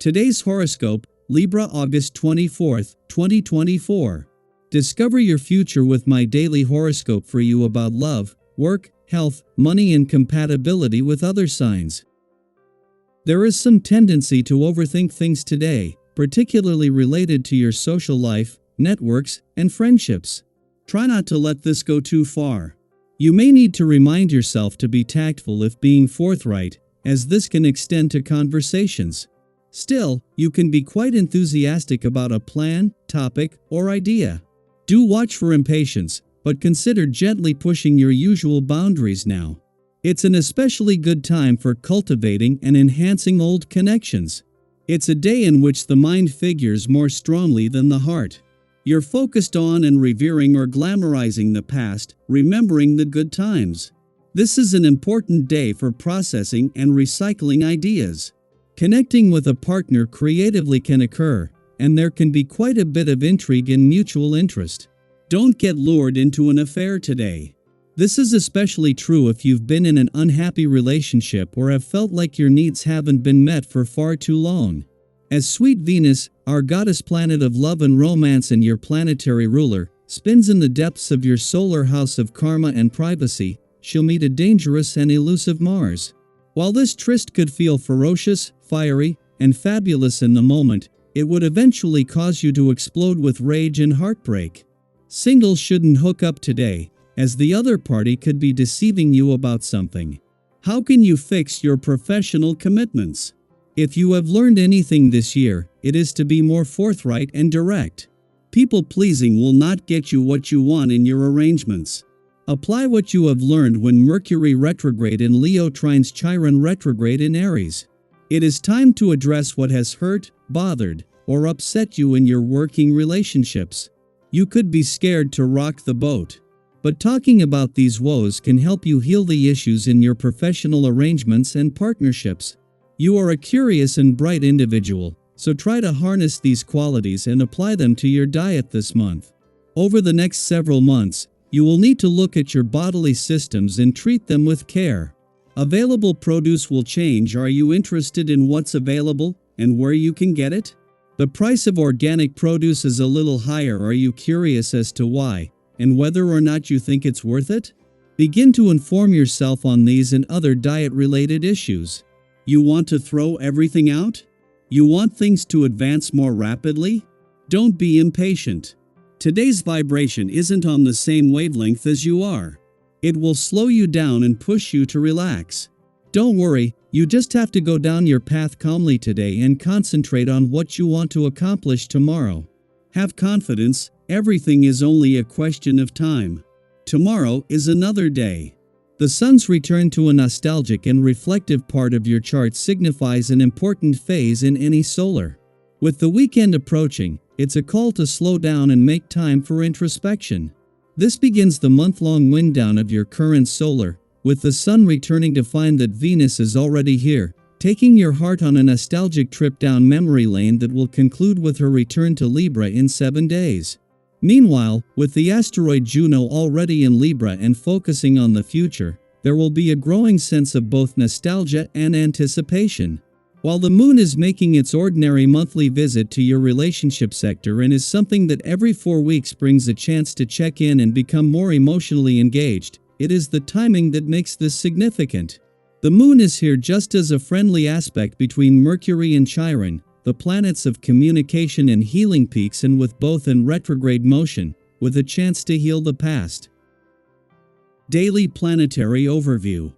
Today's horoscope, Libra August 24th, 2024. Discover your future with my daily horoscope for you about love, work, health, money and compatibility with other signs. There is some tendency to overthink things today, particularly related to your social life, networks, and friendships. Try not to let this go too far. You may need to remind yourself to be tactful if being forthright, as this can extend to conversations. Still, you can be quite enthusiastic about a plan, topic, or idea. Do watch for impatience, but consider gently pushing your usual boundaries now. It's an especially good time for cultivating and enhancing old connections. It's a day in which the mind figures more strongly than the heart. You're focused on and revering or glamorizing the past, remembering the good times. This is an important day for processing and recycling ideas. Connecting with a partner creatively can occur, and there can be quite a bit of intrigue and mutual interest. Don't get lured into an affair today. This is especially true if you've been in an unhappy relationship or have felt like your needs haven't been met for far too long. As sweet Venus, our goddess planet of love and romance and your planetary ruler, spins in the depths of your solar house of karma and privacy, she'll meet a dangerous and elusive Mars. While this tryst could feel ferocious, fiery, and fabulous in the moment, it would eventually cause you to explode with rage and heartbreak. Singles shouldn't hook up today, as the other party could be deceiving you about something. How can you fix your professional commitments? If you have learned anything this year, it is to be more forthright and direct. People-pleasing will not get you what you want in your arrangements. Apply what you have learned when Mercury retrograde in Leo trines Chiron retrograde in Aries. It is time to address what has hurt, bothered, or upset you in your working relationships. You could be scared to rock the boat. But talking about these woes can help you heal the issues in your professional arrangements and partnerships. You are a curious and bright individual, so try to harness these qualities and apply them to your diet this month. Over the next several months, you will need to look at your bodily systems and treat them with care. Available produce will change. Are you interested in what's available and where you can get it? The price of organic produce is a little higher. Are you curious as to why, and whether or not you think it's worth it? Begin to inform yourself on these and other diet-related issues. You want to throw everything out? You want things to advance more rapidly? Don't be impatient. Today's vibration isn't on the same wavelength as you are. It will slow you down and push you to relax. Don't worry, you just have to go down your path calmly today and concentrate on what you want to accomplish tomorrow. Have confidence, everything is only a question of time. Tomorrow is another day. The sun's return to a nostalgic and reflective part of your chart signifies an important phase in any solar. With the weekend approaching, it's a call to slow down and make time for introspection. This begins the month-long wind down of your current solar, with the sun returning to find that Venus is already here, taking your heart on a nostalgic trip down memory lane that will conclude with her return to Libra in 7 days. Meanwhile, with the asteroid Juno already in Libra and focusing on the future, there will be a growing sense of both nostalgia and anticipation. While the moon is making its ordinary monthly visit to your relationship sector and is something that every 4 weeks brings a chance to check in and become more emotionally engaged, it is the timing that makes this significant. The moon is here just as a friendly aspect between Mercury and Chiron, the planets of communication and healing peaks, and with both in retrograde motion, with a chance to heal the past. Daily Planetary Overview.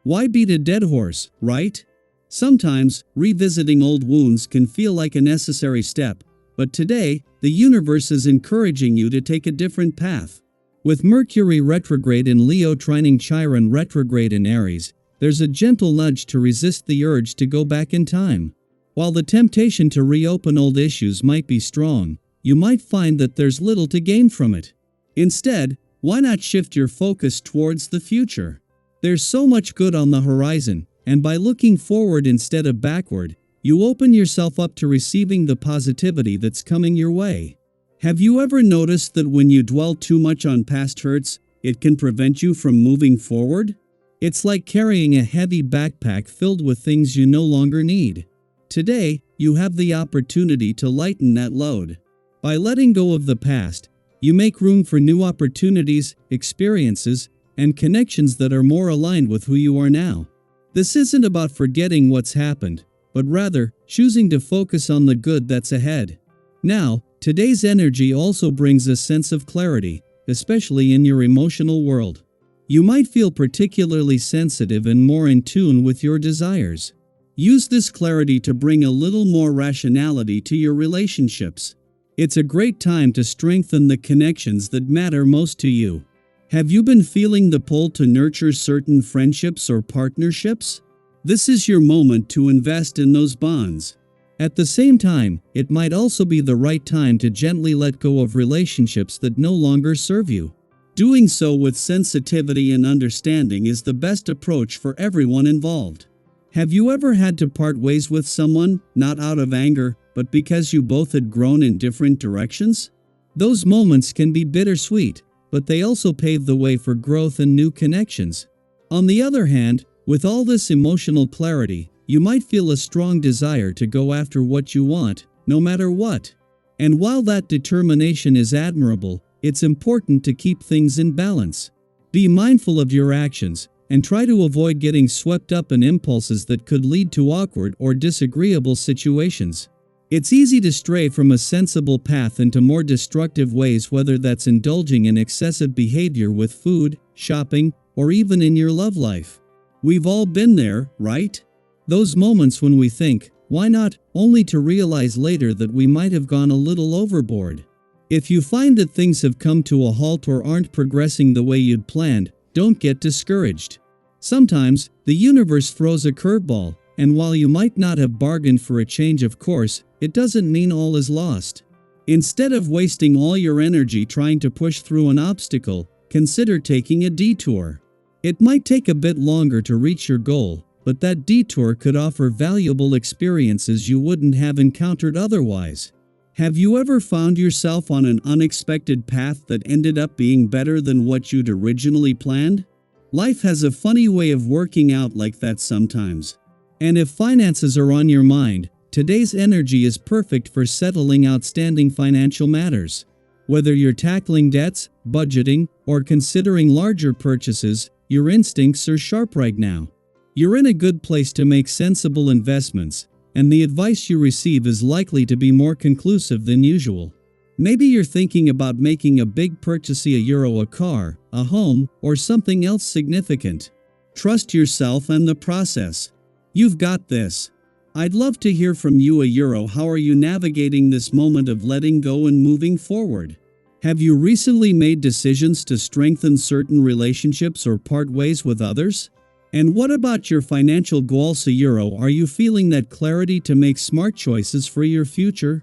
Why beat a dead horse, right? Sometimes, revisiting old wounds can feel like a necessary step, but today, the universe is encouraging you to take a different path. With Mercury retrograde in Leo trining Chiron retrograde in Aries, there's a gentle nudge to resist the urge to go back in time. While the temptation to reopen old issues might be strong, you might find that there's little to gain from it. Instead, why not shift your focus towards the future? There's so much good on the horizon, and by looking forward instead of backward, you open yourself up to receiving the positivity that's coming your way. Have you ever noticed that when you dwell too much on past hurts, it can prevent you from moving forward? It's like carrying a heavy backpack filled with things you no longer need. Today, you have the opportunity to lighten that load. By letting go of the past, you make room for new opportunities, experiences, and connections that are more aligned with who you are now. This isn't about forgetting what's happened, but rather, choosing to focus on the good that's ahead. Now, today's energy also brings a sense of clarity, especially in your emotional world. You might feel particularly sensitive and more in tune with your desires. Use this clarity to bring a little more rationality to your relationships. It's a great time to strengthen the connections that matter most to you. Have you been feeling the pull to nurture certain friendships or partnerships? This is your moment to invest in those bonds. At the same time, it might also be the right time to gently let go of relationships that no longer serve you. Doing so with sensitivity and understanding is the best approach for everyone involved. Have you ever had to part ways with someone, not out of anger, but because you both had grown in different directions? Those moments can be bittersweet, but they also pave the way for growth and new connections. On the other hand, with all this emotional clarity, you might feel a strong desire to go after what you want, no matter what. And while that determination is admirable, it's important to keep things in balance. Be mindful of your actions, and try to avoid getting swept up in impulses that could lead to awkward or disagreeable situations. It's easy to stray from a sensible path into more destructive ways, whether that's indulging in excessive behavior with food, shopping, or even in your love life. We've all been there, right? Those moments when we think, why not, only to realize later that we might have gone a little overboard. If you find that things have come to a halt or aren't progressing the way you'd planned, don't get discouraged. Sometimes, the universe throws a curveball, and while you might not have bargained for a change of course, it doesn't mean all is lost. Instead of wasting all your energy trying to push through an obstacle, consider taking a detour. It might take a bit longer to reach your goal, but that detour could offer valuable experiences you wouldn't have encountered otherwise. Have you ever found yourself on an unexpected path that ended up being better than what you'd originally planned? Life has a funny way of working out like that sometimes. And if finances are on your mind, today's energy is perfect for settling outstanding financial matters. Whether you're tackling debts, budgeting, or considering larger purchases, your instincts are sharp right now. You're in a good place to make sensible investments, and the advice you receive is likely to be more conclusive than usual. Maybe you're thinking about making a big purchase, a car, a home, or something else significant. Trust yourself and the process. You've got this. I'd love to hear from you. How are you navigating this moment of letting go and moving forward? Have you recently made decisions to strengthen certain relationships or part ways with others? And what about your financial goals? Are you feeling that clarity to make smart choices for your future?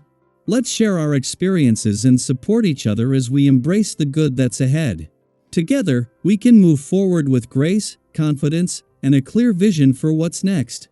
Let's share our experiences and support each other as we embrace the good that's ahead. Together, we can move forward with grace, confidence, and a clear vision for what's next.